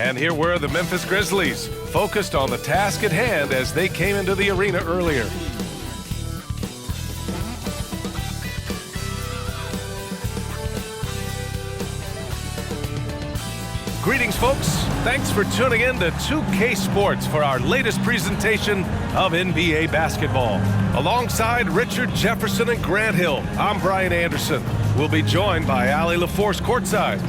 And here were the Memphis Grizzlies, focused on the task at hand as they came into the arena earlier. Greetings, folks. Thanks for tuning in to 2K Sports for our latest presentation of NBA basketball. Alongside Richard Jefferson and Grant Hill, I'm Brian Anderson. We'll be joined by Allie LaForce courtside.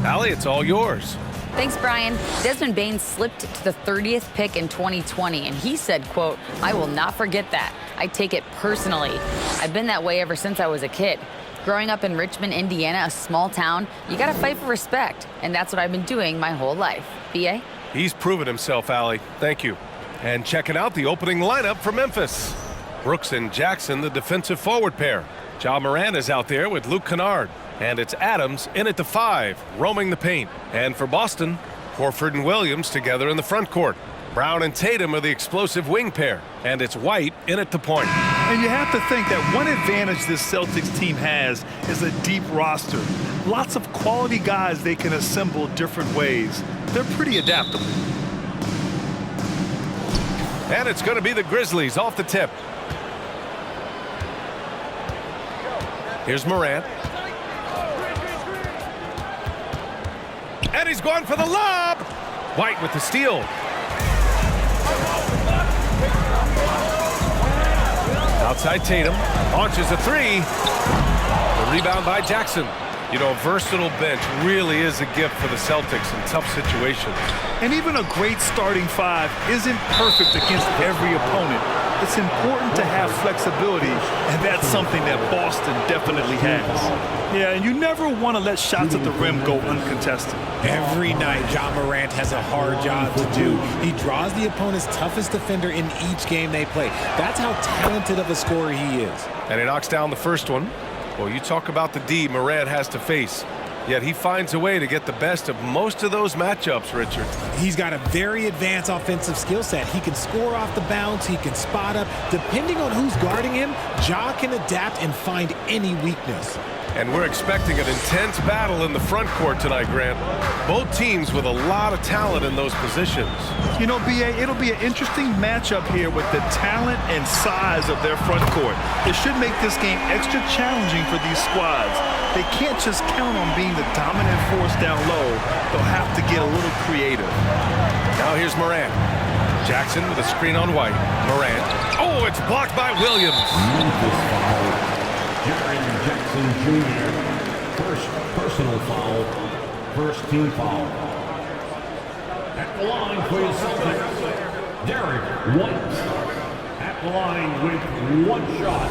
Allie, it's all yours. Thanks, Brian. Desmond Bane slipped to the 30th pick in 2020, and he said, quote, "I will not forget that. I take it personally. I've been that way ever since I was a kid. Growing up in Richmond, Indiana, a small town, you got to fight for respect, and that's what I've been doing my whole life." B.A.? He's proven himself, Allie. Thank you. And checking out the opening lineup for Memphis. Brooks and Jackson, the defensive forward pair. Ja Morant is out there with Luke Kennard. And it's Adams in at the 5, roaming the paint. And for Boston, Horford and Williams together in the front court. Brown and Tatum are the explosive wing pair. And it's White in at the point. And you have to think that one advantage this Celtics team has is a deep roster. Lots of quality guys they can assemble different ways. They're pretty adaptable. And it's going to be the Grizzlies off the tip. Here's Morant. And he's going for the lob. White with the steal. Outside Tatum. Launches a 3. The rebound by Jackson. You know, a versatile bench really is a gift for the Celtics in tough situations. And even a great starting 5 isn't perfect against every opponent. It's important to have flexibility, and that's something that Boston definitely has. Yeah, and you never want to let shots at the rim go uncontested. Every night, Ja Morant has a hard job to do. He draws the opponent's toughest defender in each game they play. That's how talented of a scorer he is. And he knocks down the first one. Well, you talk about the D Morant has to face. Yet he finds a way to get the best of most of those matchups, Richard. He's got a very advanced offensive skill set. He can score off the bounce. He can spot up. Depending on who's guarding him, Ja can adapt and find any weakness. And we're expecting an intense battle in the front court tonight, Grant. Both teams with a lot of talent in those positions. You know, B.A., it'll be an interesting matchup here with the talent and size of their front court. It should make this game extra challenging for these squads. They can't just count on being the dominant force down low. They'll have to get a little creative. Now here's Morant. Jackson with a screen on White. Morant. Oh, it's blocked by Williams. Jackson Jr. First personal foul, first team foul. At the line for the Celtics, Derek White. At the line with one shot.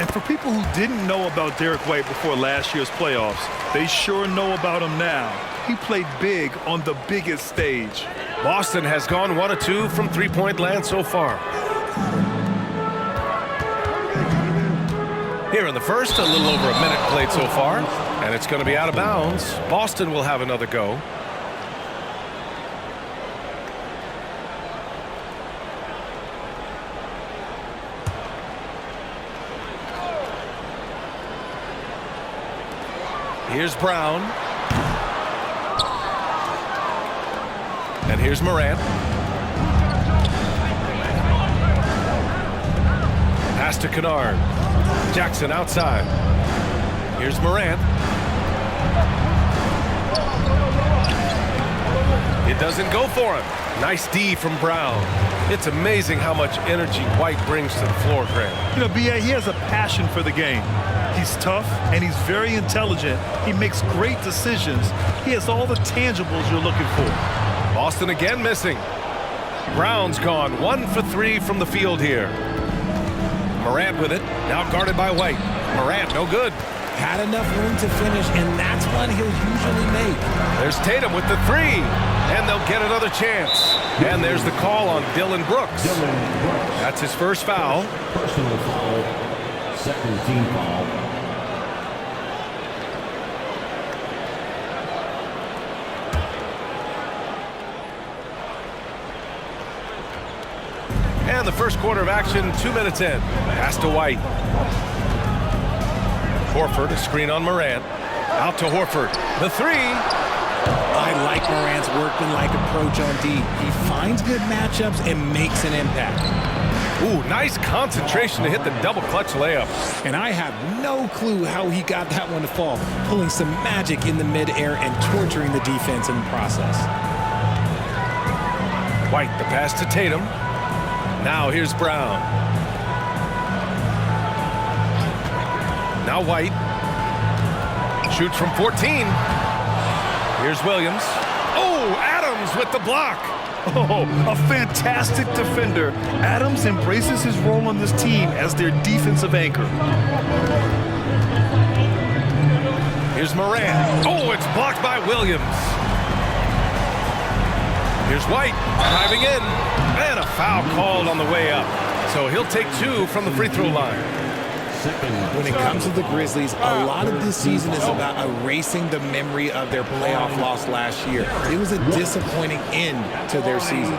And for people who didn't know about Derek White before last year's playoffs, they sure know about him now. He played big on the biggest stage. Boston has gone 1 of 2 from three-point land so far. Here in the first, a little over a minute played so far, and it's going to be out of bounds. Boston will have another go. Here's Brown. And here's Morant. Pass to Kennard. Jackson outside. Here's Morant. It doesn't go for him. Nice D from Brown. It's amazing how much energy White brings to the floor, Grant. You know, B.A., he has a passion for the game. He's tough, and he's very intelligent. He makes great decisions. He has all the tangibles you're looking for. Boston again missing. Brown's gone 1 for 3 from the field here. Morant with it, now guarded by White. Morant, no good. Had enough room to finish, and that's one he'll usually make. There's Tatum with the 3, and they'll get another chance. And there's the call on Dylan Brooks. That's his first foul. Personal foul, second team foul. And the first quarter of action, 2 minutes in. Pass to White. Horford, a screen on Morant. Out to Horford. The three. I like Morant's workmanlike approach on D. He finds good matchups and makes an impact. Ooh, nice concentration to hit the double clutch layup. And I have no clue how he got that one to fall, pulling some magic in the midair and torturing the defense in the process. White, the pass to Tatum. Now here's Brown. Now White. Shoots from 14. Here's Williams. Oh, Adams with the block. Oh, a fantastic defender. Adams embraces his role on this team as their defensive anchor. Here's Morant. Oh, it's blocked by Williams. Here's White driving in. And a foul called on the way up. So he'll take 2 from the free throw line. When it comes to the Grizzlies, a lot of this season is about erasing the memory of their playoff loss last year. It was a disappointing end to their season.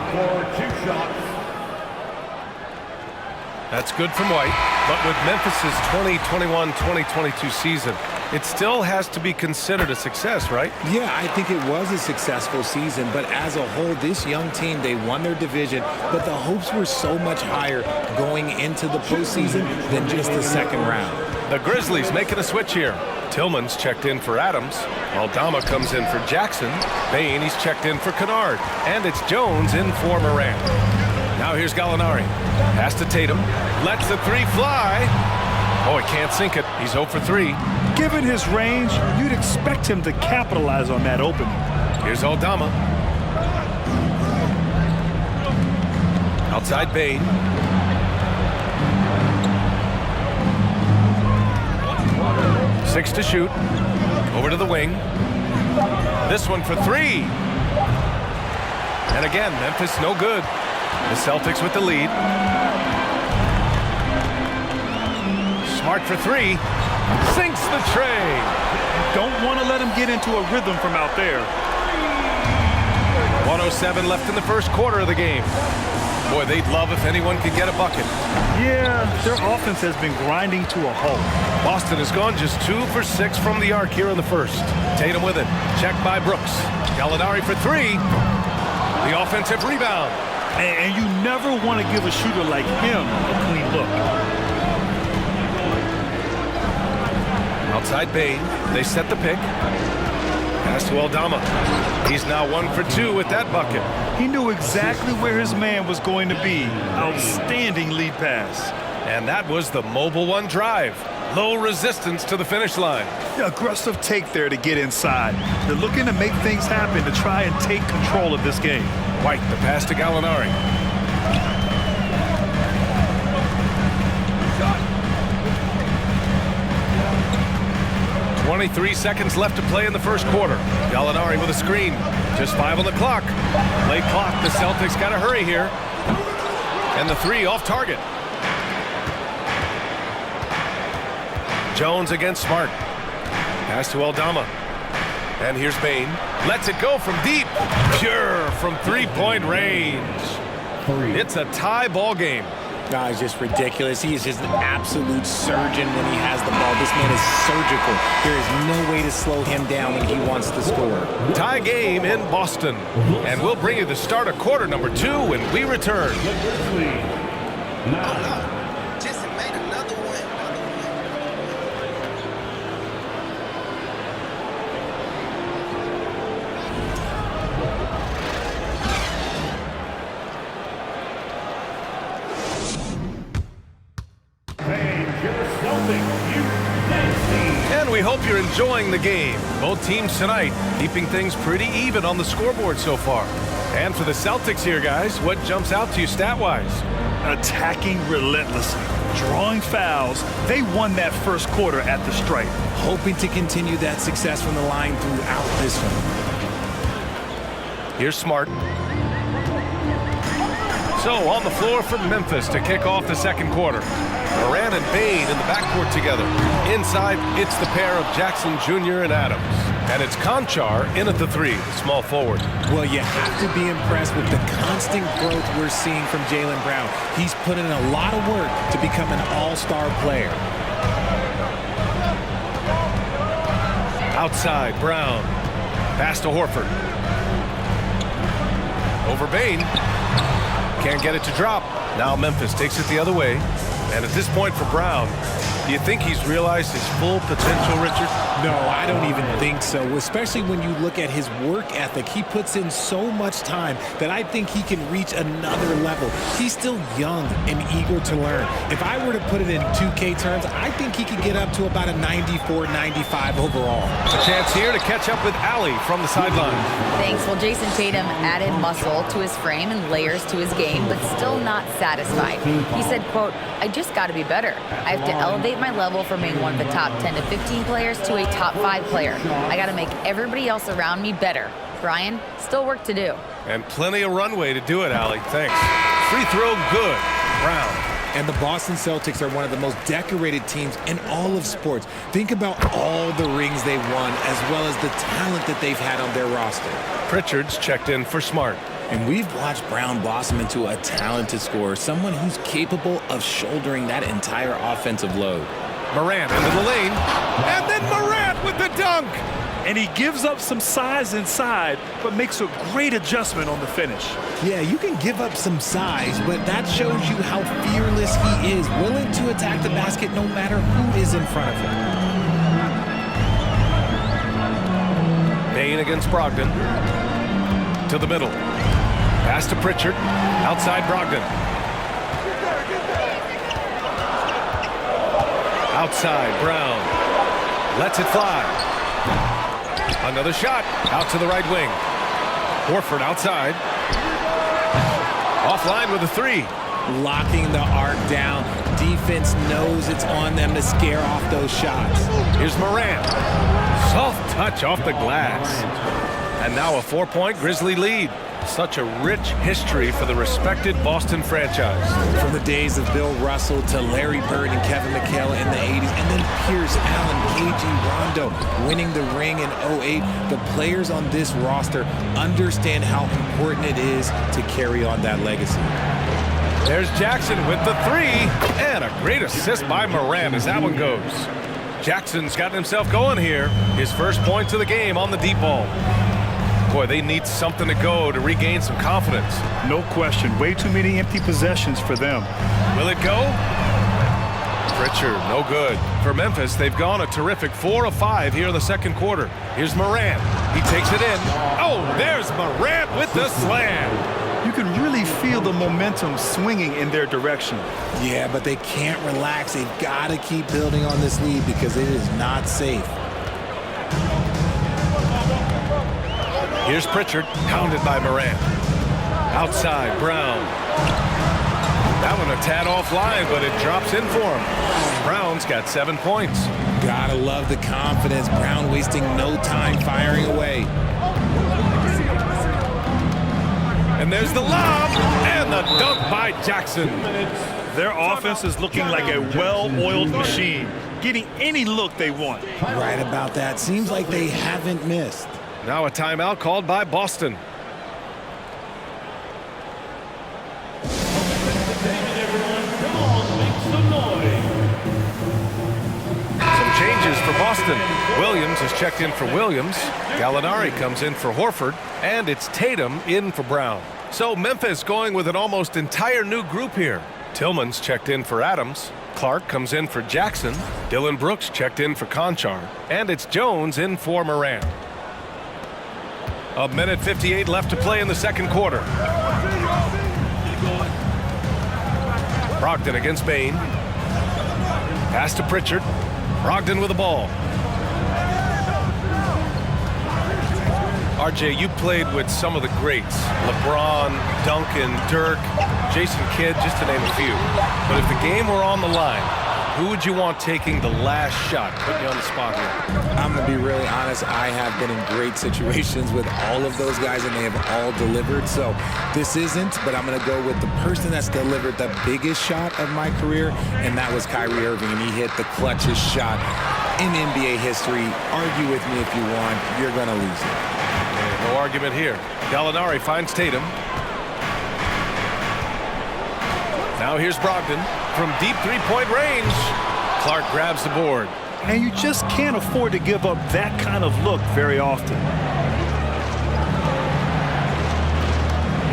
That's good from White. But with Memphis's 2021-2022 season, it still has to be considered a success, right? Yeah, I think it was a successful season, but as a whole, this young team, they won their division, but the hopes were so much higher going into the postseason than just the second round. The Grizzlies making a switch here. Tillman's checked in for Adams. Aldama comes in for Jackson. Bain, he's checked in for Kennard. And it's Jones in for Morant. Now here's Gallinari. Pass to Tatum. Lets the three fly. Oh, he can't sink it. He's 0 for 3. Given his range, you'd expect him to capitalize on that opening. Here's Aldama. Outside Bain. Six to shoot. Over to the wing. This one for 3. And again, Memphis no good. The Celtics with the lead. Smart for 3. Sinks the tray. Don't want to let him get into a rhythm from out there. 1:07 left in the first quarter of the game. Boy, they'd love if anyone could get a bucket. Yeah, their offense has been grinding to a halt. Boston has gone just 2 for 6 from the arc here in the first. Tatum with it. Checked by Brooks. Gallinari for 3. The offensive rebound. And you never want to give a shooter like him a clean look. Outside Bain. They set the pick. Pass to Aldama. He's now 1 for 2 with that bucket. He knew exactly where his man was going to be. Outstanding lead pass. And that was the mobile one drive. Low resistance to the finish line. Aggressive take there to get inside. They're looking to make things happen to try and take control of this game. White, the pass to Gallinari. 23 seconds left to play in the first quarter. Gallinari with a screen. Just 5 on the clock. Late clock. The Celtics got to hurry here. And the 3 off target. Jones against Smart. Pass to Aldama. And here's Bain. Lets it go from deep. Pure from three-point range. It's a tie ball game. No, it's just ridiculous. He is just an absolute surgeon when he has the ball. This man is surgical. There is no way to slow him down when he wants to score. Tie game in Boston. And we'll bring you the start of quarter number 2 when we return. And we hope you're enjoying the game. Both teams tonight keeping things pretty even on the scoreboard so far. And for the Celtics here, guys, what jumps out to you stat-wise? Attacking relentlessly, drawing fouls. They won that first quarter at the stripe. Hoping to continue that success from the line throughout this one. Here's Smart. So on the floor for Memphis to kick off the second quarter. Morant and Bain in the backcourt together. Inside, it's the pair of Jackson Jr. and Adams. And it's Conchar in at the 3, the small forward. Well, you have to be impressed with the constant growth we're seeing from Jaylen Brown. He's put in a lot of work to become an all-star player. Outside, Brown. Pass to Horford. Over Bane. Can't get it to drop. Now Memphis takes it the other way. And at this point for Brown, do you think he's realized his full potential, Richard? No, I don't even think so, especially when you look at his work ethic. He puts in so much time that I think he can reach another level. He's still young and eager to learn. If I were to put it in 2K terms, I think he could get up to about a 94, 95 overall. A chance here to catch up with Allie from the sideline. Thanks. Well, Jason Tatum added muscle to his frame and layers to his game, but still not satisfied. He said, quote, I just got to be better. I have to elevate my level from being one of the top 10 to 15 players to a top 5 player. I got to make everybody else around me better. Brian, still work to do. And plenty of runway to do it, Allie. Thanks. Free throw, good. Brown. And the Boston Celtics are one of the most decorated teams in all of sports. Think about all the rings they've won, as well as the talent that they've had on their roster. Pritchard's checked in for Smart. And we've watched Brown blossom into a talented scorer, someone who's capable of shouldering that entire offensive load. Morant into the lane, and then Morant with the dunk. And he gives up some size inside, but makes a great adjustment on the finish. Yeah, you can give up some size, but that shows you how fearless he is, willing to attack the basket no matter who is in front of him. Bane against Brogdon. To the middle. Pass to Pritchard. Outside Brogdon. Outside Brown. Lets it fly. Another shot. Out to the right wing. Horford outside. Offline with a three. Locking the arc down. Defense knows it's on them to scare off those shots. Here's Morant. Soft touch off the glass. And now a 4-point Grizzly lead. Such a rich history for the respected Boston franchise. From the days of Bill Russell to Larry Bird and Kevin McHale in the 80s, and then Pierce, Allen, KG, Rondo winning the ring in 08. The players on this roster understand how important it is to carry on that legacy. There's Jackson with the three, and a great assist by Morant as that one goes. Jackson's gotten himself going here. His first points of the game on the deep ball. Boy, they need something to go to regain some confidence. No question. Way too many empty possessions for them. Will it go? Pritchard, no good. For Memphis, they've gone a terrific 4 of 5 here in the second quarter. Here's Morant. He takes it in. Oh, there's Morant with the slam. You can really feel the momentum swinging in their direction. Yeah, but they can't relax. They've got to keep building on this lead because it is not safe. Here's Pritchard, pounded by Morant. Outside, Brown. That one a tad offline, but it drops in for him. Brown's got 7 points. Gotta love the confidence. Brown wasting no time firing away. And there's the lob, and the dunk by Jackson. Their offense is looking like a well-oiled machine, getting any look they want. Right about that. Seems like they haven't missed. Now a timeout called by Boston. Some changes for Boston. Williams has checked in for Williams. Gallinari comes in for Horford. And it's Tatum in for Brown. So Memphis going with an almost entire new group here. Tillman's checked in for Adams. Clark comes in for Jackson. Dylan Brooks checked in for Conchar. And it's Jones in for Morant. A minute 58 left to play in the second quarter. Brogdon against Bane. Pass to Pritchard. Brogdon with the ball. RJ, you played with some of the greats. LeBron, Duncan, Dirk, Jason Kidd, just to name a few. But if the game were on the line, who would you want taking the last shot? Put you on the spot here. I'm going to be really honest. I have been in great situations with all of those guys, and they have all delivered. So this isn't, but I'm going to go with the person that's delivered the biggest shot of my career, and that was Kyrie Irving, and he hit the clutchest shot in NBA history. Argue with me if you want. You're going to lose it. No argument here. Gallinari finds Tatum. Now here's Brogdon from deep three-point range. Clark grabs the board. And you just can't afford to give up that kind of look very often.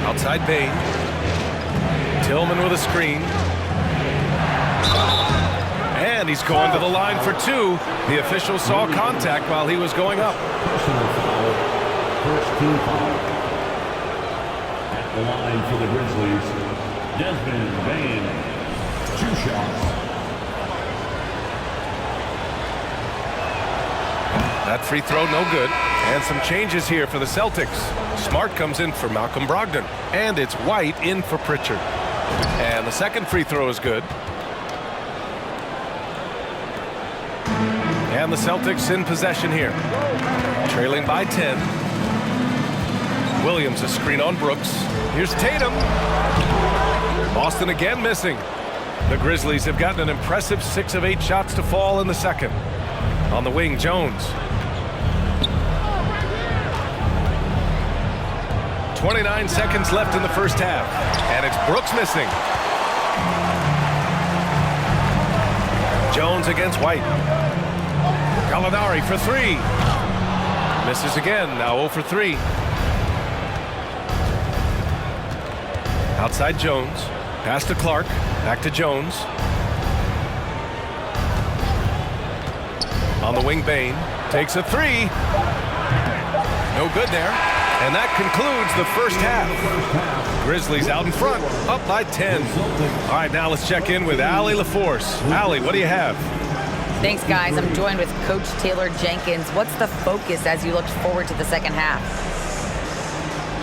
Outside Bain. Tillman with a screen. And he's going to the line for two. The official saw contact while he was going up. Personal foul. First team foul. At the line for the Grizzlies, Desmond Bain. 2 shots. That free throw no good. And some changes here for the Celtics. Smart comes in for Malcolm Brogdon. And it's White in for Pritchard. And the second free throw is good. And the Celtics in possession here. Trailing by 10. Williams a screen on Brooks. Here's Tatum. Boston again missing. The Grizzlies have gotten an impressive 6 of 8 shots to fall in the second. On the wing, Jones. 29 seconds left in the first half. And it's Brooks missing. Jones against White. Gallinari for 3. Misses again, now 0 for 3. Outside Jones. Pass to Clark. Back to Jones. On the wing, Bain. Takes a 3. No good there. And that concludes the first half. Grizzlies out in front, up by 10. All right, now let's check in with Allie LaForce. Allie, what do you have? Thanks, guys. I'm joined with Coach Taylor Jenkins. What's the focus as you look forward to the second half?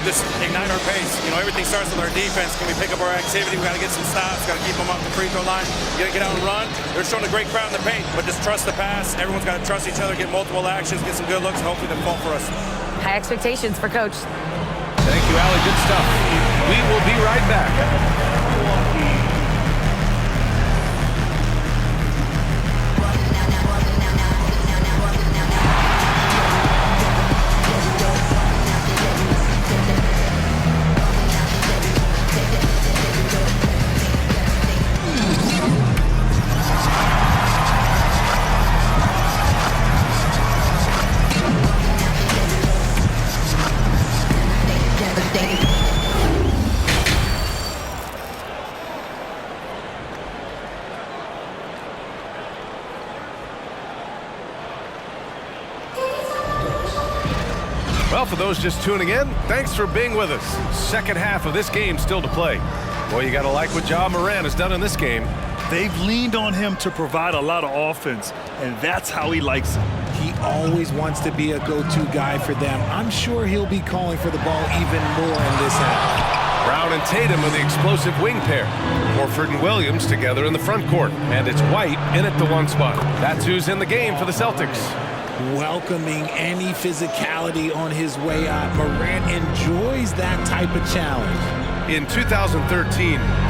Just ignite our pace. You know, everything starts with our defense. Can we pick up our activity? We got to get some stops. Got to keep them up the free throw line. You got to get out and run. They're showing a great crowd in the paint, but just trust the pass. Everyone's got to trust each other, get multiple actions, get some good looks, and hopefully they fall for us. High expectations for Coach. Thank you, Allie. Good stuff. We will be right back. Well, for those just tuning in, thanks for being with us. Second half of this game still to play. Boy, you got to like what Ja Morant has done in this game. They've leaned on him to provide a lot of offense, and that's how he likes it. He always wants to be a go-to guy for them. I'm sure he'll be calling for the ball even more in this half. Brown and Tatum with the explosive wing pair. Horford and Williams together in the front court. And it's White in at the 1 spot. That's who's in the game for the Celtics. Welcoming any physicality on his way out. Morant enjoys that type of challenge. In 2013,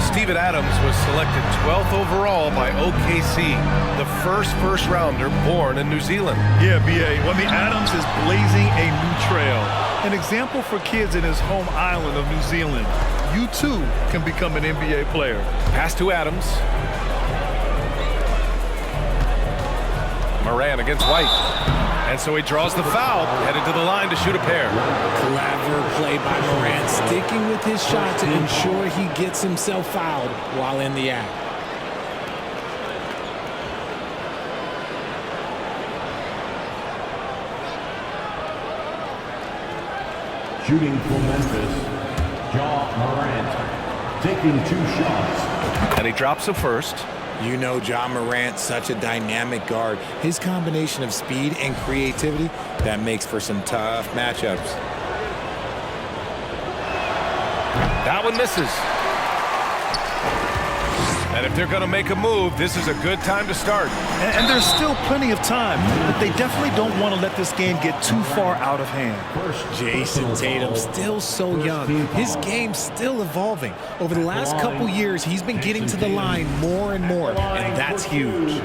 Steven Adams was selected 12th overall by OKC, the first rounder born in New Zealand. Yeah, B.A. Well, I mean, Adams is blazing a new trail. An example for kids in his home island of New Zealand. You, too, can become an NBA player. Pass to Adams. Morant against White. And so he draws the foul, headed to the line to shoot a pair. Clever play by Morant, sticking with his shot to ensure he gets himself fouled while in the act. Shooting for Memphis, Ja Morant, taking 2 shots. And he drops the first. You know Ja Morant, such a dynamic guard. His combination of speed and creativity, that makes for some tough matchups. That one misses. And if they're going to make a move, this is a good time to start. And there's still plenty of time, but they definitely don't want to let this game get too far out of hand. Jason Tatum, still so young. His game's still evolving. Over the last couple years, he's been getting to the line more and more, and that's huge.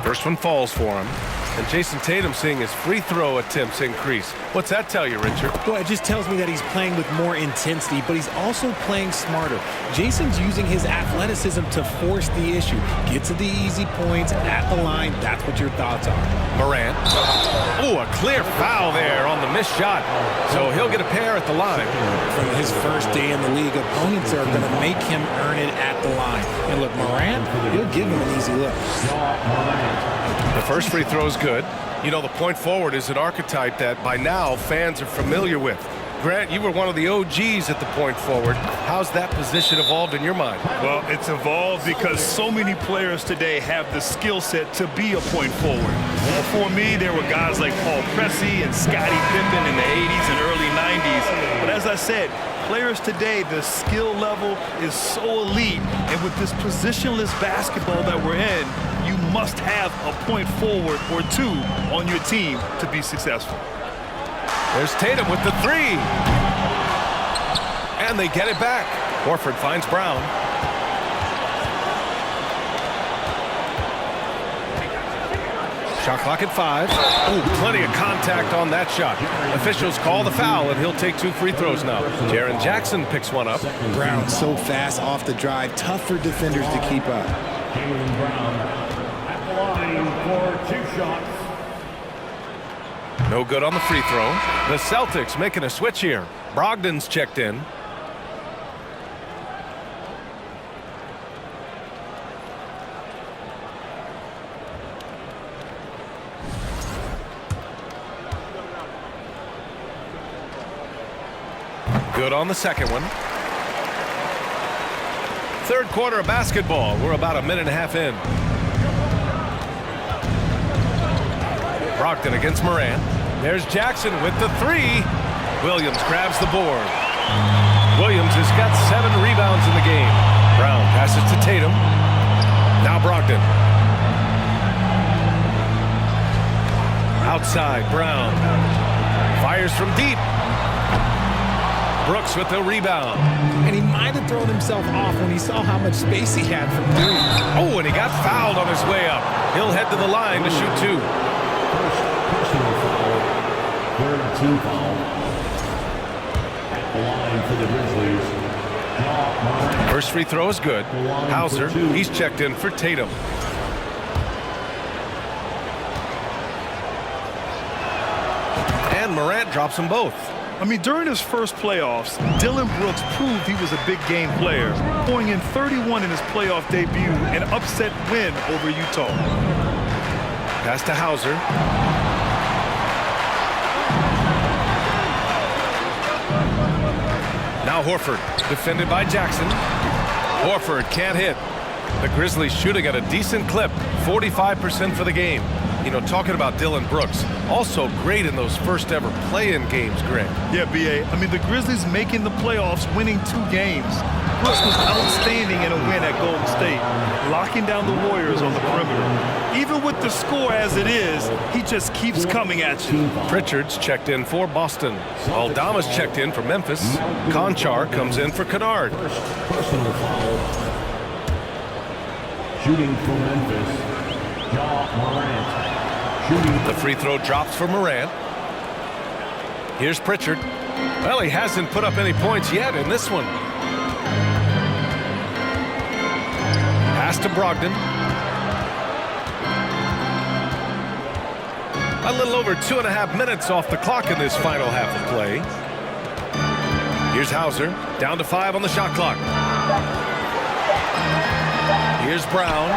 First one falls for him. And Jason Tatum seeing his free throw attempts increase. What's that tell you, Richard? Well, it just tells me that he's playing with more intensity, but he's also playing smarter. Jason's using his athleticism to force the issue. Get to the easy points at the line. That's what your thoughts are. Morant. Oh, a clear foul there on the missed shot. So he'll get a pair at the line. From his first day in the league, opponents are going to make him earn it at the line. And look, Morant, he'll give him an easy look. The first free throw is good. You know, the point forward is an archetype that by now fans are familiar with. Grant, you were one of the OGs at the point forward. How's that position evolved in your mind? Well, it's evolved because so many players today have the skill set to be a point forward. Before me, there were guys like Paul Pressey and Scottie Pippen in the 80s and early 90s. But as I said, players today, the skill level is so elite. And with this positionless basketball that we're in, you must have a point forward or two on your team to be successful. There's Tatum with the three. And they get it back. Horford finds Brown. Shot clock at 5. Ooh, plenty of contact on that shot. Officials call the foul, and he'll take 2 free throws now. Jaren Jackson picks one up. Brown so fast off the drive, tough for defenders to keep up. Jaylen Brown at the line for 2 shots. No good on the free throw. The Celtics making a switch here. Brogdon's checked in. Good on the second one. Third quarter of basketball. We're about a minute and a half in. Brogdon against Morant. There's Jackson with the three. Williams grabs the board. Williams has got 7 rebounds in the game. Brown passes to Tatum. Now Brogdon. Outside, Brown. Fires from deep. Brooks with the rebound. And he might have thrown himself off when he saw how much space he had from 3. Oh, and he got fouled on his way up. He'll head to the line to shoot 2. First personal foul. Third team foul. At the line for the Grizzlies. Morant. First free throw is good. Hauser, he's checked in for Tatum. And Morant drops them both. I mean, during his first playoffs, Dillon Brooks proved he was a big game player, pouring in 31 in his playoff debut, an upset win over Utah. Pass to Hauser. Now Horford, defended by Jackson. Horford can't hit. The Grizzlies shooting at a decent clip, 45% for the game. You know, talking about Dillon Brooks, also great in those first ever play-in games, Grant. Yeah, B.A. I mean, the Grizzlies making the playoffs, winning 2 games. Brooks was outstanding in a win at Golden State, locking down the Warriors on the perimeter. Even with the score as it is, he just keeps coming at you. Pritchard's checked in for Boston. Aldama's checked in for Memphis. Conchar comes in for Kennard. First personal foul. Shooting for Memphis. Morant. The free throw drops for Morant. Here's Pritchard. Well, he hasn't put up any points yet in this one. Pass to Brogdon. A little over 2.5 minutes off the clock in this final half of play. Here's Hauser, down to 5 on the shot clock. Here's Brown.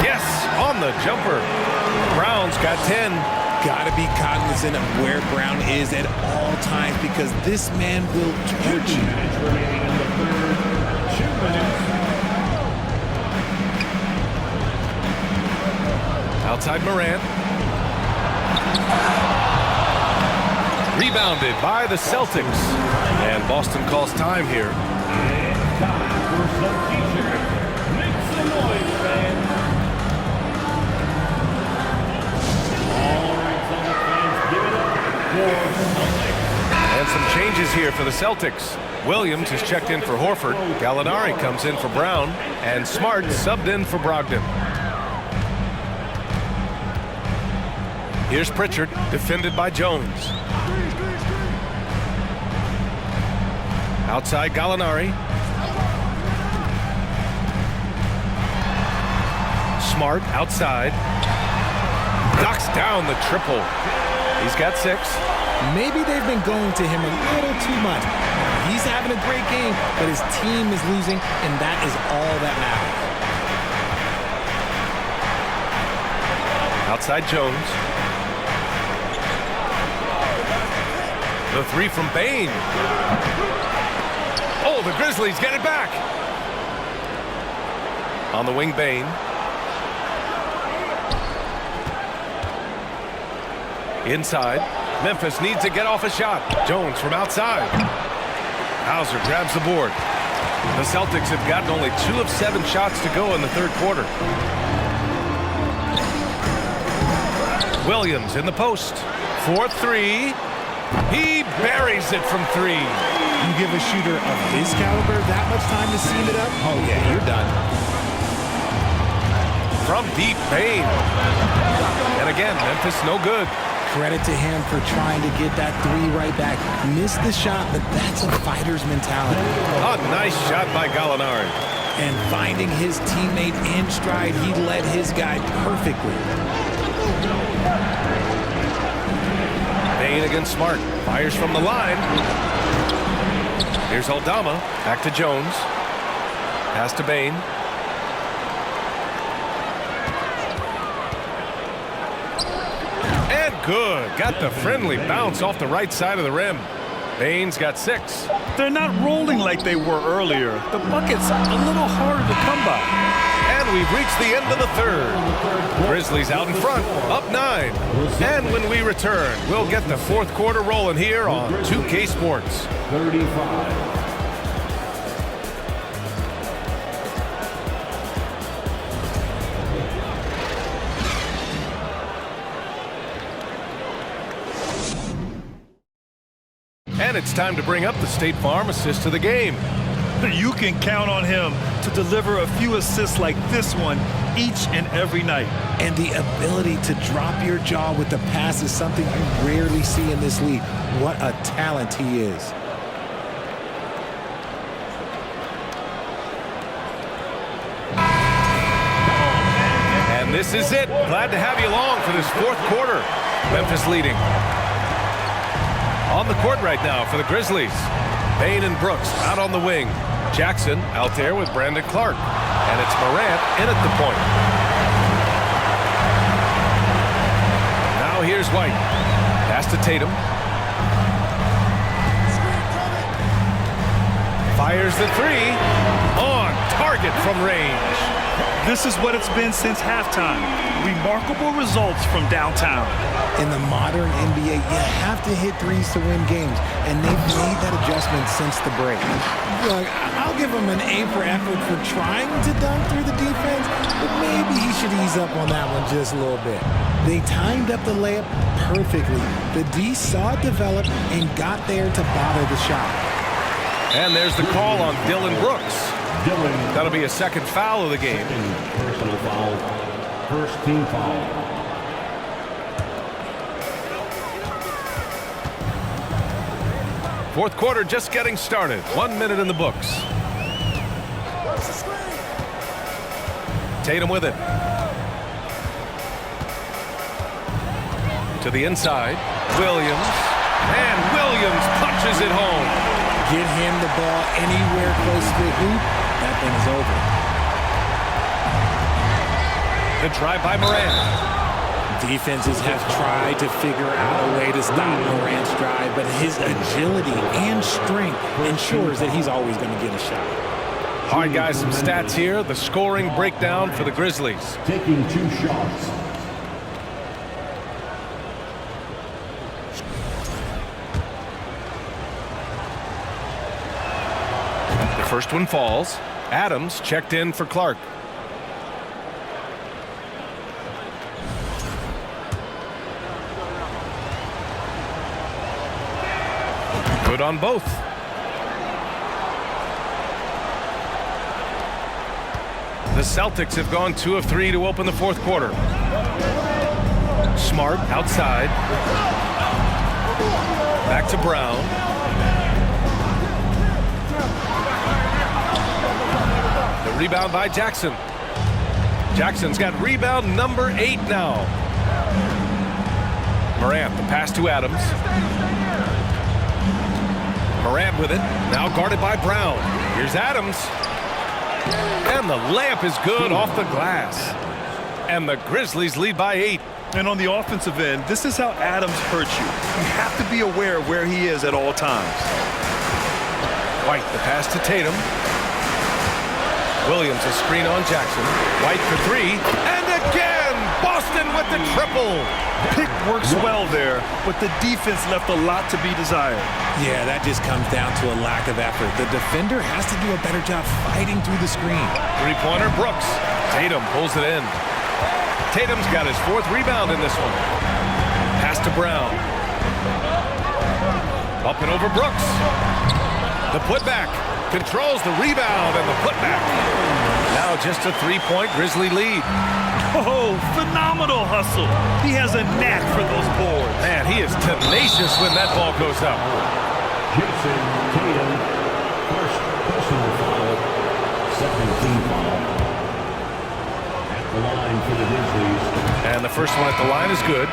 Yes, on the jumper. Brown's got 10. Gotta be cognizant of where Brown is at all times because this man will torch you. Remaining in the third. 2 minutes. Outside Morant. Rebounded by the Celtics. And Boston calls time here. And time for some t-shirt. Make some noise, fans. All right, Celtics fans, give it up for Celtics. And some changes here for the Celtics. Williams is checked in for Horford. Gallinari comes in for Brown. And Smart subbed in for Brogdon. Here's Pritchard, defended by Jones. Outside Gallinari. Smart outside. Knocks down the triple. He's got 6. Maybe they've been going to him a little too much. He's having a great game, but his team is losing, and that is all that matters. Outside Jones. The 3 from Bain. Oh, the Grizzlies get it back. On the wing, Bain. Inside. Memphis needs to get off a shot. Jones from outside. Hauser grabs the board. The Celtics have gotten only 2 of 7 shots to go in the third quarter. Williams in the post. 4-3. He buries it from 3. You give a shooter of his caliber that much time to seam it up, oh yeah, you're done. From deep, Bain. And again, Memphis no good. Credit to him for trying to get that 3 right back. Missed the shot, but that's a fighter's mentality. A nice shot by Gallinari. And finding his teammate in stride, he led his guy perfectly. Bain against Smart. Fires from the line. Here's Aldama. Back to Jones. Pass to Bain. And good. Got the friendly bounce off the right side of the rim. Bain's got 6. They're not rolling like they were earlier. The bucket's a little harder to come by. And we've reached the end of the third. Grizzlies out in front, up 9. And when we return, we'll get the fourth quarter rolling here on 2K Sports. 35. And it's time to bring up the State Farm assist of the game. You can count on him to deliver a few assists like this one each and every night. And the ability to drop your jaw with the pass is something you rarely see in this league. What a talent he is. And this is it. Glad to have you along for this fourth quarter. Memphis leading. On the court right now for the Grizzlies. Bain and Brooks out on the wing. Jackson out there with Brandon Clark. And it's Morant in at the point. Now here's White. Pass to Tatum. Fires the 3. On target from range. This is what it's been since halftime. Remarkable results from downtown. In the modern NBA, you have to hit 3s to win games, and they've made that adjustment since the break. Look, I'll give him an A for effort for trying to dunk through the defense, but maybe he should ease up on that one just a little bit. They timed up the layup perfectly. The D saw it develop and got there to bother the shot. And there's the call on Dylan Brooks. That'll be a second foul of the game. Personal foul. First team foul. Fourth quarter just getting started. 1 minute in the books. Tatum with it. To the inside. Williams. And Williams punches it home. Get him the ball anywhere close to the hoop, that thing is over. The drive by Morant. Defenses have tried to figure out a way to stop Morant's drive, but his agility and strength ensures that he's always going to get a shot. All right, guys, some stats here. The scoring breakdown for the Grizzlies. Taking 2 shots. First one falls. Adams checked in for Clark. Good on both. The Celtics have gone 2 of 3 to open the fourth quarter. Smart outside. Back to Brown. The rebound by Jackson. Jackson's got rebound number 8 now. Morant, the pass to Adams. Morant with it, now guarded by Brown. Here's Adams. And the layup is good off the glass. And the Grizzlies lead by 8. And on the offensive end, this is how Adams hurts you. You have to be aware of where he is at all times. White, the pass to Tatum. Williams, a screen on Jackson. White for 3. And again, Boston with the triple. Pick works well there, but the defense left a lot to be desired. Yeah, that just comes down to a lack of effort. The defender has to do a better job fighting through the screen. Three-pointer, Brooks. Tatum pulls it in. Tatum's got his 4th rebound in this one. Pass to Brown. Up and over Brooks. The putback. Controls the rebound and the putback. Now just a 3-point Grizzly lead. Oh, phenomenal hustle. He has a knack for those boards. Man, he is tenacious when that ball goes up. Jason Tatum, first personal foul, second team foul. At the line for the Grizzlies. And the first one at the line is good.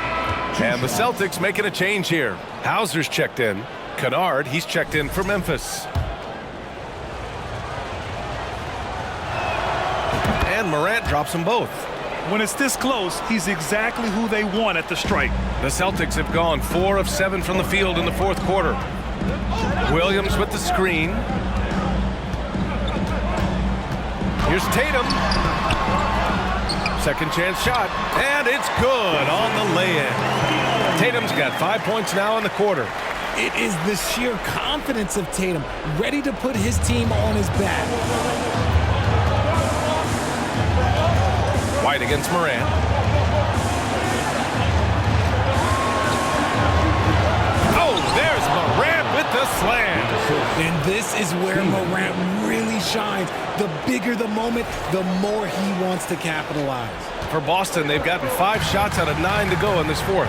And the Celtics making a change here. Hauser's checked in. Kennard, he's checked in for Memphis. And Morant drops them both. When it's this close, he's exactly who they want at the stripe. The Celtics have gone 4 of 7 from the field in the 4th quarter. Williams with the screen. Here's Tatum. Second chance shot. And it's good on the lay-in. Tatum's got 5 points now in the quarter. It is the sheer confidence of Tatum, ready to put his team on his back. White against Morant. Oh, there's Morant with the slam. And this is where Morant really shines. The bigger the moment, the more he wants to capitalize. For Boston, they've gotten 5 shots out of 9 to go in this 4th.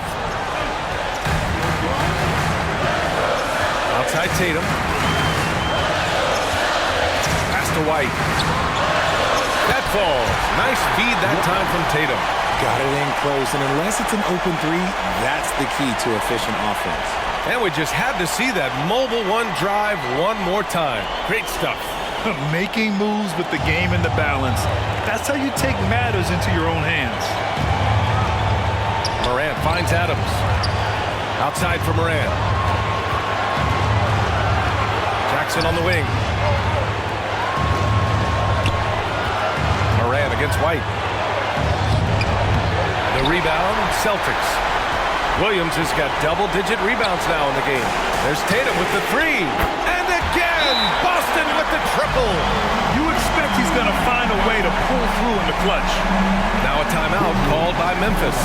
Outside Tatum. Pass to White. That falls. Nice feed that time from Tatum. Got it in close, and unless it's an open 3, that's the key to efficient offense. And we just had to see that mobile 1 drive one more time. Great stuff. Making moves with the game in the balance. That's how you take matters into your own hands. Morant finds Adams. Outside for Morant. Jackson on the wing. Morant against White. The rebound, Celtics. Williams has got double-digit rebounds now in the game. There's Tatum with the 3. And again, Boston with the triple. You expect he's going to find a way to pull through in the clutch. Now a timeout called by Memphis.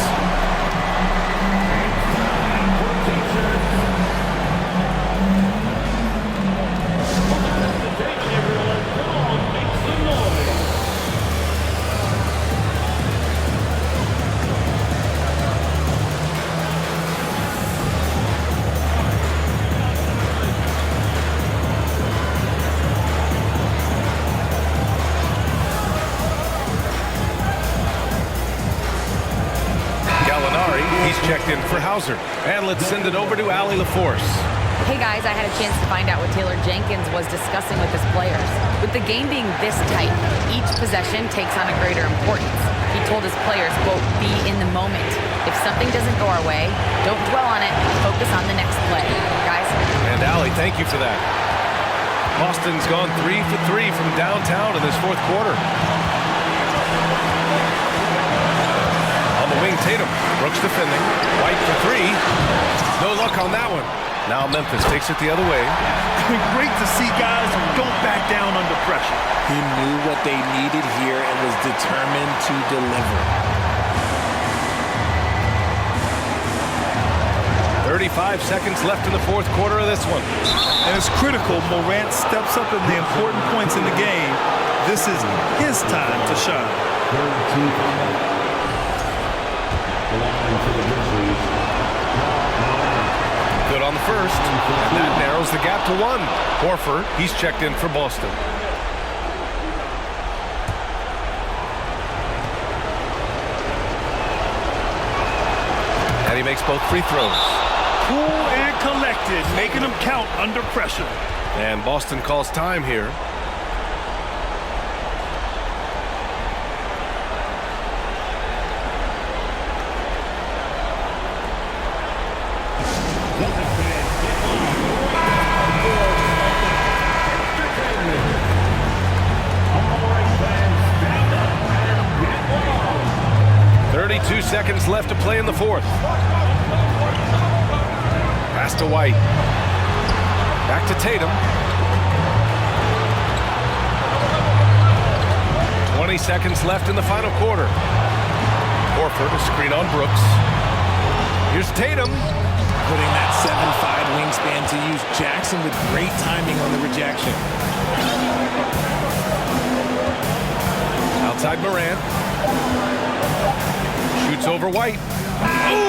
Checked in for Hauser. And let's send it over to Allie LaForce. Hey guys, I had a chance to find out what Taylor Jenkins was discussing with his players. With the game being this tight, each possession takes on a greater importance. He told his players, quote, be in the moment. If something doesn't go our way, don't dwell on it, focus on the next play. Guys? And Allie, thank you for that. Boston's gone 3 for 3 from downtown in this 4th quarter. Wing Tatum. Brooks defending. White for 3. No luck on that one. Now Memphis takes it the other way. Great to see guys who don't back down under pressure. He knew what they needed here and was determined to deliver. 35 seconds left in the 4th quarter of this one. And it's critical Morant steps up in the important points in the game. This is his time to shine. The line for the Grizzlies. good on the first, and that narrows the gap to 1. Horford, he's checked in for Boston. And he makes both free throws. Cool and collected, making them count under pressure. And Boston calls time here. Seconds left to play in the fourth. Pass to White. Back to Tatum. 20 seconds left in the final quarter. Horford, a screen on Brooks. Here's Tatum. Putting that 7'5" wingspan to use. Jackson with great timing on the rejection. Outside Morant. Shoots over White. Ooh,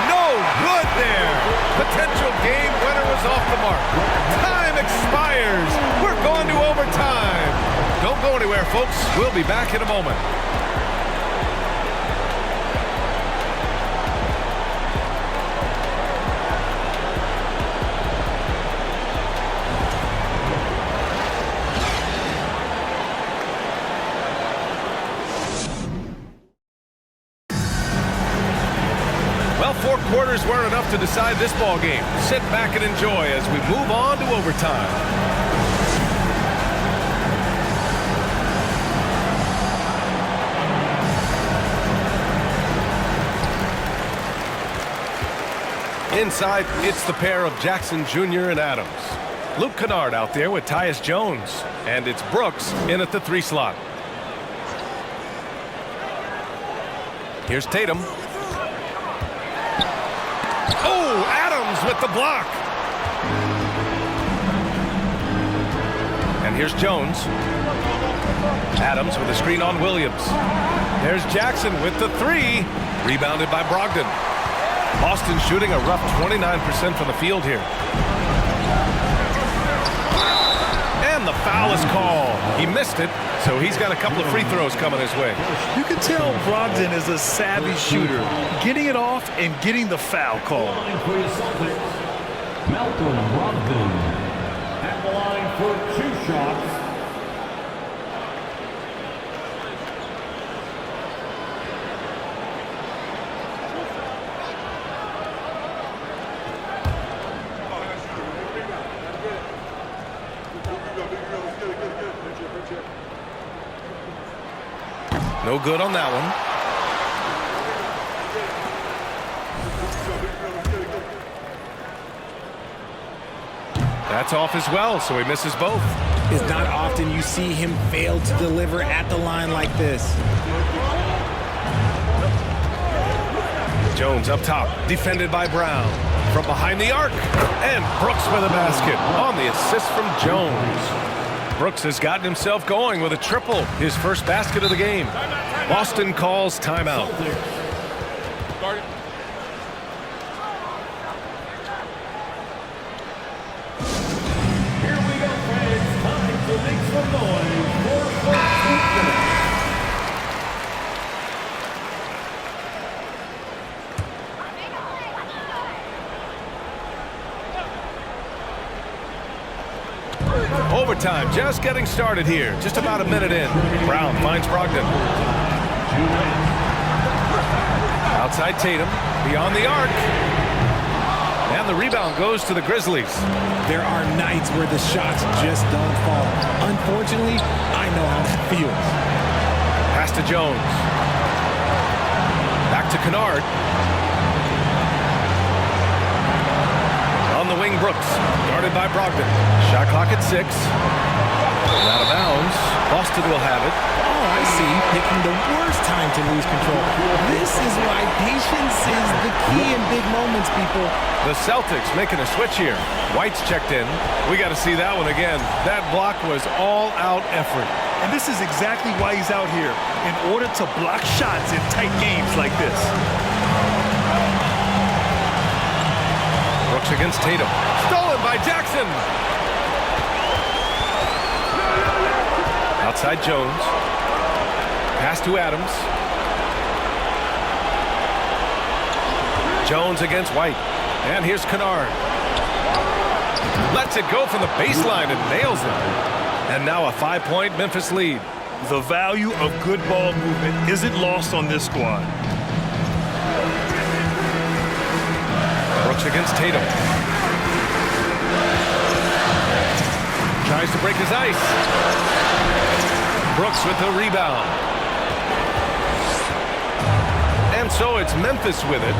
no good there. Potential game winner was off the mark. Time expires. We're going to overtime. Don't go anywhere, folks. We'll be back in a moment. Quarters weren't enough to decide this ball game. Sit back and enjoy as we move on to overtime. Inside, it's the pair of Jackson Jr. and Adams. Luke Kennard out there with Tyus Jones. And it's Brooks in at the 3 slot. Here's Tatum. Oh, Adams with the block. And here's Jones. Adams with a screen on Williams. There's Jackson with the 3. Rebounded by Brogdon. Boston shooting a rough 29% from the field here. And the foul is called. He missed it, so he's got a couple of free throws coming his way. You can tell Brogdon is a savvy shooter, getting it off and getting the foul call. For your Celtics, Malcolm Brogdon at the line for 2 shots. No good on that one. That's off as well, so he misses both. It's not often you see him fail to deliver at the line like this. Jones up top, defended by Brown. From behind the arc, and Brooks with a basket on the assist from Jones. Brooks has gotten himself going with a triple, his first basket of the game. Boston calls timeout. Here we go, friends. Time to make some noise for Overtime just getting started here. Just about a minute in. Brown finds Brogdon. Outside Tatum. Beyond the arc. And the rebound goes to the Grizzlies. There are nights where the shots just don't fall. Unfortunately, I know how it feels. Pass to Jones. Back to Kennard. On the wing, Brooks. Guarded by Brogdon. Shot clock at 6. Out of bounds. Boston will have it. Oh, I see. Picking the worst time to lose control. This is why patience is the key in big moments, people. The Celtics making a switch here. White's checked in. We got to see that one again. That block was all-out effort. And this is exactly why he's out here, in order to block shots in tight games like this. Brooks against Tatum. Stolen by Jackson. Outside Jones. Pass to Adams. Jones against White. And here's Kennard. Lets it go from the baseline and nails it. And now a 5-point Memphis lead. The value of good ball movement isn't lost on this squad. Brooks against Tatum. Tries to break his ice. Brooks with the rebound. And so it's Memphis with it.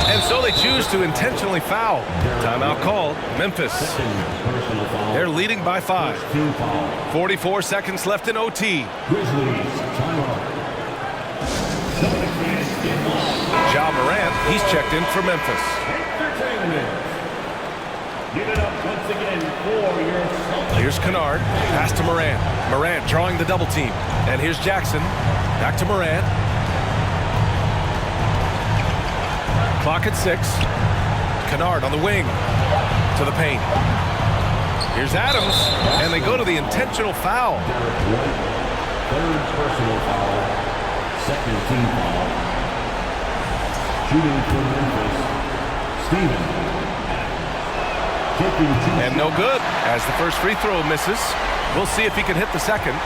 And so they choose to intentionally foul. Timeout called. Memphis. They're leading by 5. 44 seconds left in OT. Grizzlies, timeout. Ja Morant, he's checked in for Memphis. Entertainment. Give it up once again for your Celtics. Here's Kennard. Pass to Morant. Morant drawing the double team. And here's Jackson. Back to Morant. Clock at 6. Kennard on the wing. To the paint. Here's Adams. And they go to the intentional foul. Third personal foul. Second team foul. Shooting for Memphis. Steven. And no good as the first free throw misses. We'll see if he can hit the second.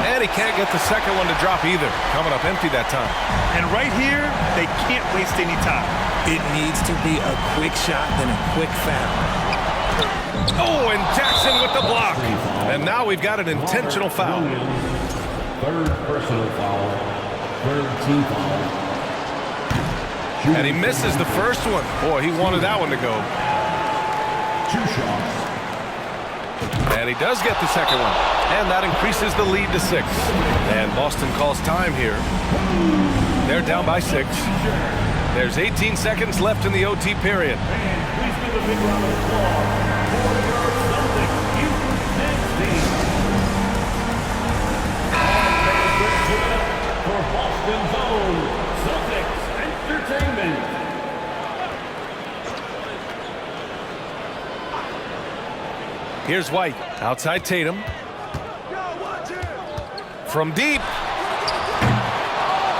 And he can't get the second one to drop either. Coming up empty that time. And right here, they can't waste any time. It needs to be a quick shot, then a quick foul. Oh, and Jackson with the block. And now we've got an intentional foul. Third personal foul. Third team foul. And he misses the first one. Boy, he wanted that one to go. 2 shots. And he does get the second one. And that increases the lead to 6. And Boston calls time here. They're down by 6. There's 18 seconds left in the OT period. Please give a big round of applause for your Celtics Houston team. For Boston's own Celtics Entertainment. Here's White. Outside Tatum. From deep.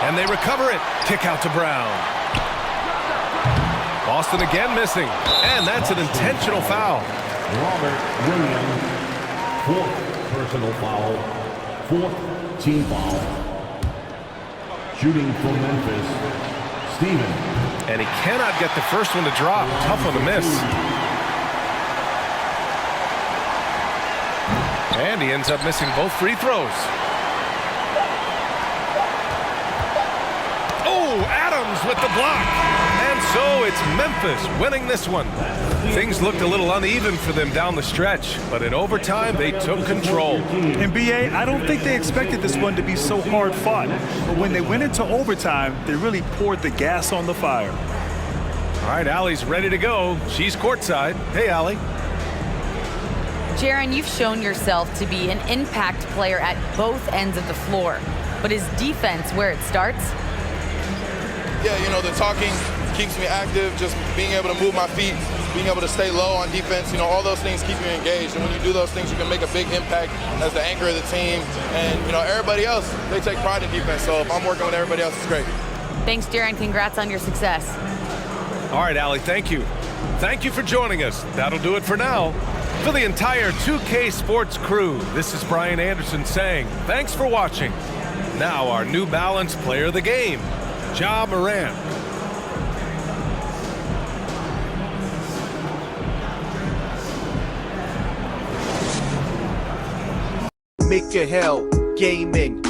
And they recover it. Kick out to Brown. Boston again missing. And that's an intentional foul. Robert Williams. Fourth personal foul. Fourth team foul. Shooting for Memphis. Steven. And he cannot get the first one to drop. Tough one to miss. And he ends up missing both free throws. Oh, Adams with the block. And so it's Memphis winning this one. Things looked a little uneven for them down the stretch, but in overtime, they took control. And BA, I don't think they expected this one to be so hard fought. But when they went into overtime, they really poured the gas on the fire. All right, Allie's ready to go. She's courtside. Hey, Allie. Jaren, you've shown yourself to be an impact player at both ends of the floor. But is defense where it starts? Yeah, you know, the talking keeps me active, just being able to move my feet, being able to stay low on defense, you know, all those things keep you engaged. And when you do those things, you can make a big impact as the anchor of the team. And, you know, everybody else, they take pride in defense. So if I'm working with everybody else, it's great. Thanks, Jaren. Congrats on your success. All right, Allie, thank you. Thank you for joining us. That'll do it for now. For the entire 2K Sports crew, this is Brian Anderson saying thanks for watching. Now our New Balance player of the game, Ja Morant. Make your hell gaming